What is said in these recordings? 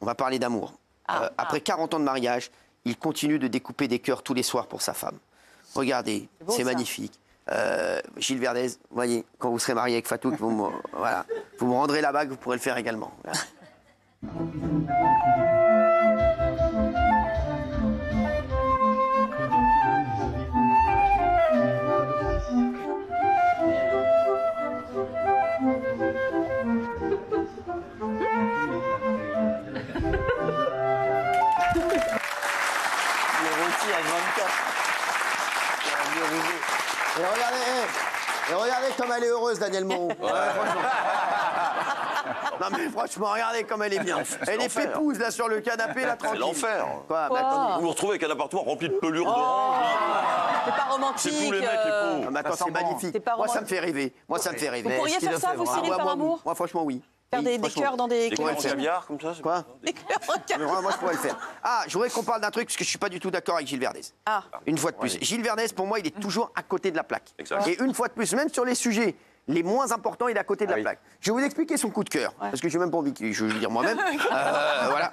va parler d'amour. Après 40 ans de mariage, il continue de découper des cœurs tous les soirs pour sa femme. Regardez, c'est magnifique. Gilles Verdez, vous voyez, quand vous serez marié avec Fatou, vous me rendrez la bague, vous pourrez le faire également. Voilà. Et regardez comme elle est heureuse, Danielle Moreau. Non mais franchement, regardez comme elle est bien. Elle est pépouze là sur le canapé, là tranquille. C'est l'enfer. Quoi, vous vous retrouvez avec un appartement rempli de pelures d'orange. C'est pas romantique. C'est tous les mecs, les pauvres. Non, mais attends, c'est magnifique. Moi, ça me fait rêver. Moi, ça me fait rêver. Vous pourriez faire ça, vous, Cyril, par amour? Moi, franchement, oui. Faire des cœurs dans des... Des cœurs en caviar, comme ça. Quoi? Des cœurs en caviar. Moi, je pourrais le faire. Ah, je voudrais qu'on parle d'un truc, parce que je suis pas du tout d'accord avec Gilles Verdez. Ah. Une fois de plus. Gilles Verdez, pour moi, il est toujours à côté de la plaque. Exact. Et une fois de plus, même sur les sujets les moins importants, il est à côté de la plaque. Je vais vous expliquer son coup de cœur, parce que je n'ai même pas envie que je vais le dire moi-même. Voilà.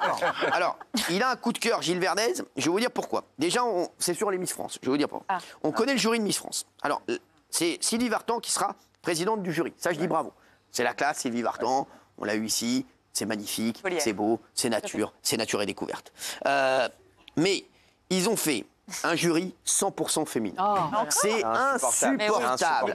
Alors, il a un coup de cœur, Gilles Verdez. Je vais vous dire pourquoi. Déjà, c'est sur les Miss France. Je vais vous dire pourquoi. On connaît le jury de Miss France. Alors, c'est Sylvie Vartan qui sera présidente du jury. Ça, je dis bravo. C'est la classe, Sylvie Vartan. On l'a eu ici. C'est magnifique, c'est beau, c'est nature et découverte. Mais ils ont fait un jury 100% féminin. C'est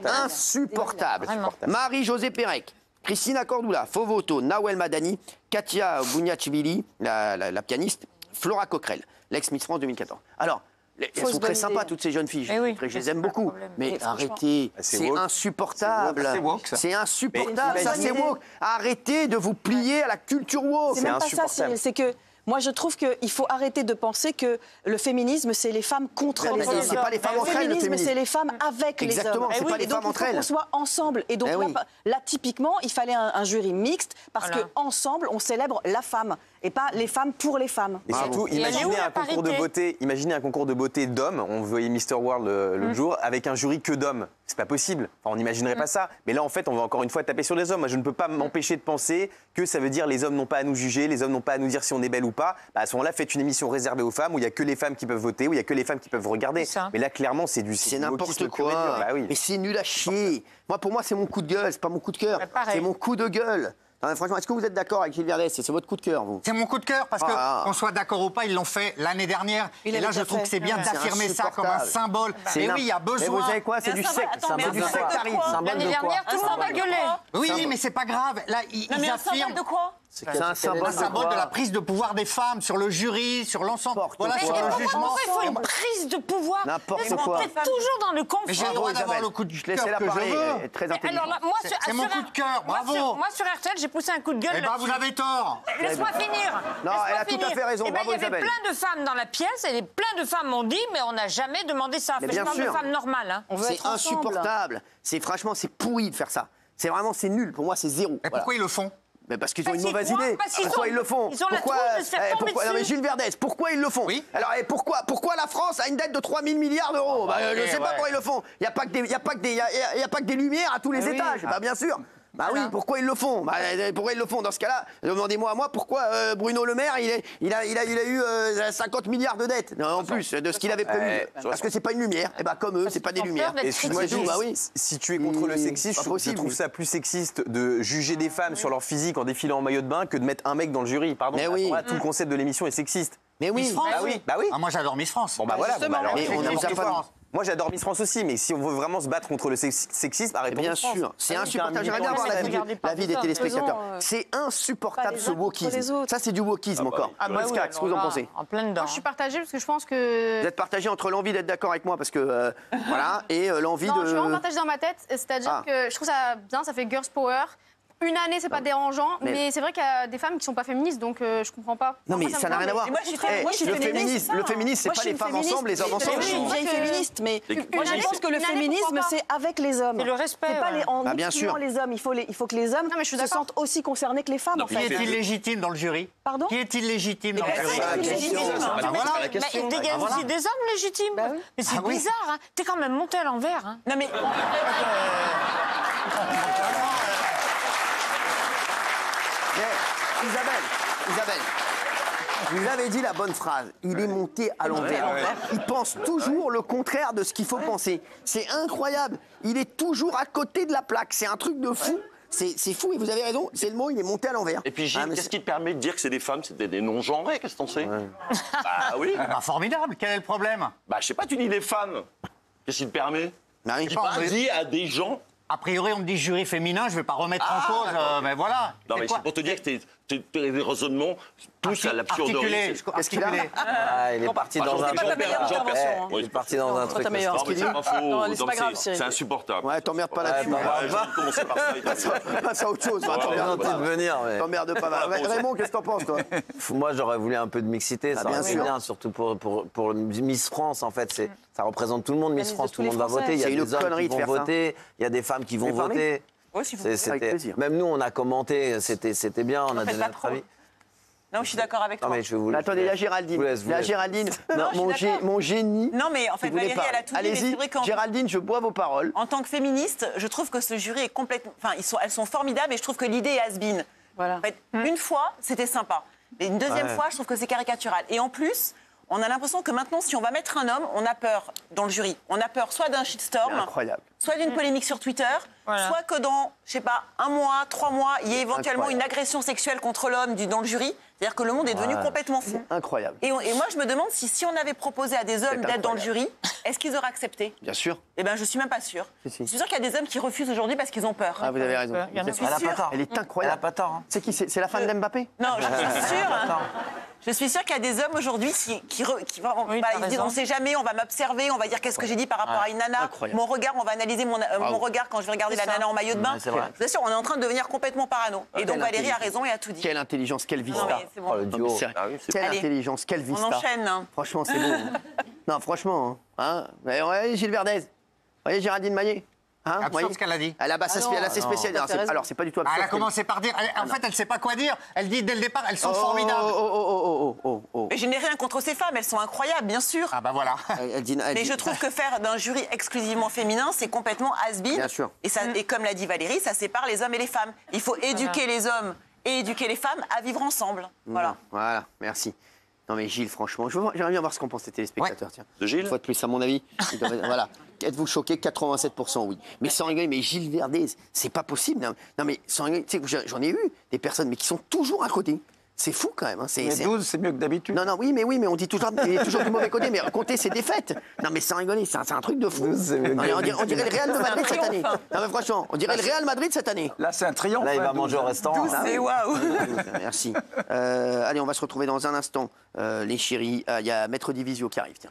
insupportable. Marie-Josée Pérec, Christina Cordula, Fovoto, Nawel Madani, Katia Bouniachvili, la pianiste, Flora Coquerel, l'ex-Miss France 2014. Alors, elles sont très sympas, toutes ces jeunes filles. Je les aime beaucoup. Mais arrêtez, c'est insupportable. C'est insupportable, ça c'est woke. Arrêtez de vous plier à la culture woke. C'est même pas ça, Cyril, c'est que... Moi, je trouve qu'il faut arrêter de penser que le féminisme, c'est les femmes contre les hommes. C'est pas les femmes entre elles, le féminisme. C'est les femmes avec les hommes. Exactement, c'est pas les femmes entre elles. Il faut qu'on soit ensemble. Et donc là, typiquement, il fallait un jury mixte parce qu'ensemble, on célèbre la femme et pas les femmes pour les femmes. Et surtout, imaginez un concours de beauté. Imaginez un concours de beauté d'hommes. On voyait Mr World l'autre jour avec un jury que d'hommes. C'est pas possible. Enfin, on n'imaginerait pas ça. Mais là, en fait, on va encore une fois taper sur les hommes. Moi, je ne peux pas m'empêcher de penser que ça veut dire les hommes n'ont pas à nous juger, les hommes n'ont pas à nous dire si on est belle ou pas. Bah, à ce moment-là, faites une émission réservée aux femmes où il y a que les femmes qui peuvent voter, où il y a que les femmes qui peuvent regarder. Mais là, clairement, c'est n'importe quoi. Bah, oui. Mais c'est nul à chier. Pour moi, c'est mon coup de gueule. C'est pas mon coup de cœur. C'est mon coup de gueule. Non, franchement, est-ce que vous êtes d'accord avec Gilles Verdez? C'est votre coup de cœur, vous? C'est mon coup de cœur, parce que, qu'on soit d'accord ou pas, ils l'ont fait l'année dernière. Et là, je trouve que c'est bien d'affirmer ça comme un symbole. Et oui, il y a besoin. Mais vous savez quoi? C'est du sectarisme. L'année dernière, tout le monde a gueulé. Oui, mais c'est pas grave. Là, ils affirment. Un symbole de quoi? C'est un symbole de la prise de pouvoir des femmes sur le jury, sur l'ensemble, voilà, sur le jugement. Il faut une prise de pouvoir. N'importe quoi. On est toujours dans le conflit. Mais j'ai le droit d'avoir le coup de cœur que je veux. Très intelligent. C'est mon coup de cœur, bravo. Moi, sur RTL, j'ai poussé un coup de gueule. Eh ben, vous avez tort. Laisse-moi finir. Non, elle a tout à fait raison. Bravo, il y avait Isabelle. plein de femmes dans la pièce et plein de femmes m'ont dit, mais on n'a jamais demandé ça. Je parle de femmes normales. C'est insupportable. Franchement, c'est pourri de faire ça. C'est vraiment, c'est nul. Pour moi, c'est zéro. Et pourquoi ils le font? Mais parce qu'ils ont une mauvaise idée. Pourquoi ils le font? Ils ont la trouille de se faire tomber dessus. Non mais Gilles Verdez, pourquoi ils le font? Oui. Alors pourquoi la France a une dette de 3 000 milliards d'euros? Je ne sais pas pourquoi ils le font. Il n'y a pas que des lumières à tous les étages. Bien sûr. Bah oui, pourquoi ils le font? Pourquoi ils le font? Dans ce cas-là, demandez-moi à moi pourquoi Bruno Le Maire, il a eu 50 milliards de dettes, en plus de ce qu'il avait prévu. Parce que c'est pas une lumière. Et comme eux, c'est pas des lumières. Excuse-moi, si tu es contre le sexisme, je trouve ça plus sexiste de juger des femmes sur leur physique en défilant en maillot de bain que de mettre un mec dans le jury. Pardon. Mais oui. Tout le concept de l'émission est sexiste. Mais oui. Bah oui. Ah, moi, j'adore Miss France. Bon, bah voilà. Alors, moi, j'adore Miss France aussi, mais si on veut vraiment se battre contre le sexisme, arrêtons. Bien sûr, c'est insupportable. J'aimerais bien voir l'avis des téléspectateurs. C'est insupportable ce wokisme. Ça, c'est du wokisme encore. Mariska, qu'est-ce que vous en pensez? En plein dedans. Moi, je suis partagée parce que je pense que... Vous êtes partagé entre l'envie d'être d'accord avec moi, parce que voilà, et l'envie de... Non, je suis vraiment partagée dans ma tête. C'est-à-dire que je trouve ça bien, ça fait girls power. Une année, c'est pas dérangeant, mais c'est vrai qu'il y a des femmes qui sont pas féministes, donc je comprends pas. Non, mais ça n'a rien à voir. Moi, je suis féministe. Le féminisme, c'est pas les femmes ensemble, les hommes ensemble. Je suis une vieille féministe, mais moi, je pense que le féminisme, c'est avec les hommes. C'est le respect. C'est pas en excluant les hommes. Il faut que les hommes se sentent aussi concernés que les femmes, en fait. Qui est illégitime dans le jury? Pardon? Qui est illégitime dans le jury? Il dégage aussi des hommes légitimes. Mais c'est bizarre, hein. T'es quand même monté à l'envers. Non, mais... Isabelle, Vous avez dit la bonne phrase. Il est monté à l'envers. Il pense toujours le contraire de ce qu'il faut penser. C'est incroyable. Il est toujours à côté de la plaque. C'est un truc de fou. C'est fou et vous avez raison, c'est le mot, il est monté à l'envers. Et puis Gilles, qu'est-ce qui te permet de dire que c'est des femmes, c'était des non-genrés, qu'est-ce que t'en sais? Bah oui. Bah, formidable, quel est le problème? Bah je sais pas, tu dis des femmes. Qu'est-ce qui te permet? Bah oui. Tu pas dit à des gens. A priori, on me dit jury féminin, je vais pas remettre en cause, mais voilà. Non mais c'est pour te dire que tes raisonnements poussent à l'absurderie. Qu'est-ce qu'il a? Il est parti dans un C'est pas ta meilleure intervention. Il est parti dans un truc. Non mais c'est pas faux. Non, c'est pas grave, C'est insupportable. Ouais, t'emmerdes pas là-dessus. Je vais commencer par ça. Passe à autre chose. T'emmerdes pas. Raymond, qu'est-ce que t'en penses, toi? Moi, j'aurais voulu un peu de mixité, ça bien aurait été sûr. bien, surtout pour Miss France, en fait. Ça représente tout le monde, Miss Miss France, de tout le tous monde les va voter. Il y a C'est une des hommes connerie qui de vont faire ça. voter, il y a des femmes qui vont Vous voulez parler voter. Oui, si vous voulez. Avec plaisir. Même nous, on a commenté, c'était bien, on a faites donné pas notre trop. avis. Non, je suis d'accord avec Non, toi. mais je vais vous. Mais attendez, il y a Géraldine. Je vous laisse, Il y a Géraldine. Non, je suis d'accord. Mon génie. Non, mais en fait, qui voulait Valérie, elle a parler. tout dit, mais c'est Allez-y, vrai qu'en Géraldine, je bois vos paroles. en tant que féministe, je trouve que ce jury est complètement... Enfin, elles sont formidables et je trouve que l'idée est has-been. Voilà. En fait, une fois, c'était sympa. Mais une deuxième fois, je trouve que c'est caricatural. Et en plus, on a l'impression que maintenant, si on va mettre un homme, on a peur dans le jury. On a peur soit d'un shitstorm, Incroyable. soit d'une polémique sur Twitter, Voilà. soit que dans, je sais pas, 1 mois, 3 mois, il y ait éventuellement Incroyable. une agression sexuelle contre l'homme dans le jury. C'est-à-dire que le monde est devenu complètement fou. Incroyable. Et moi, je me demande si on avait proposé à des hommes C'est d'être dans le incroyable. jury, est-ce qu'ils auraient accepté? Bien sûr. Eh bien, je suis même pas sûre. Si. Je suis sûre qu'il y a des hommes qui refusent aujourd'hui parce qu'ils ont peur. Ah, vous avez raison. Je suis Elle a sûre. pas tort. Elle est incroyable. Elle a pas tort, hein. C'est qui? C'est la femme d'Mbappé? Non, je suis sûre. Je suis sûre qu'il y a des hommes aujourd'hui qui ils disent on sait jamais, on va m'observer, on va dire qu'est-ce que j'ai dit par rapport à une nana. Incroyable. Mon regard, on va analyser mon regard quand je vais regarder la nana en maillot de bain. c'est vrai. Je suis sûre, on est en train de devenir complètement parano. Et donc Quelle Valérie a intelligence. raison et a tout dit. Quelle intelligence, quelle Non, vista. mais c'est bon. Oh, le Non, duo. mais c'est vrai. Ah oui, c'est Quelle Allez. intelligence, quelle On vista. enchaîne. hein. Franchement, c'est beau. Non, franchement. Hein. Mais ouais, Gilles Verdez. Vous voyez Géraldine Maillet? Hein, Absurde voyez ce qu'elle a dit. Elle a, elle a ses spécialités. t'as raison. Alors, c'est pas du tout absurde. Elle a commencé par dire. En fait, elle sait pas quoi dire. Elle dit dès le départ, elles sont formidables. Oh. Mais je n'ai rien contre ces femmes, elles sont incroyables, bien sûr. Ah bah voilà. Mais je trouve que faire d'un jury exclusivement féminin, c'est complètement has-been. Bien sûr. Et comme l'a dit Valérie, ça sépare les hommes et les femmes. Il faut éduquer les hommes et éduquer les femmes à vivre ensemble. Voilà. Voilà, merci. Non mais Gilles, franchement, j'aimerais bien voir ce qu'en pensent les téléspectateurs. Tiens. De Gilles Une fois de plus, à mon avis, voilà. Êtes-vous choqué? 87% oui. Mais sans rigoler, mais Gilles Verdez, c'est pas possible. Non mais sans rigoler, tu sais que j'en ai eu des personnes, mais qui sont toujours à côté. C'est fou quand même. Hein. Mais 12, c'est mieux que d'habitude. Non, oui, mais on dit toujours, il y a toujours du mauvais côté, mais compter ses défaites. Non, mais sans rigoler, c'est un truc de fou. Non, mais on dirait le Real de Madrid cette année. Non, mais franchement, on dirait le Real Madrid cette année. Là, c'est un triomphe. Là, il va hein, manger au restaurant. là. C'est waouh. Merci. Allez, on va se retrouver dans un instant. Les chéris, il y a Maître Divisio qui arrive, tiens.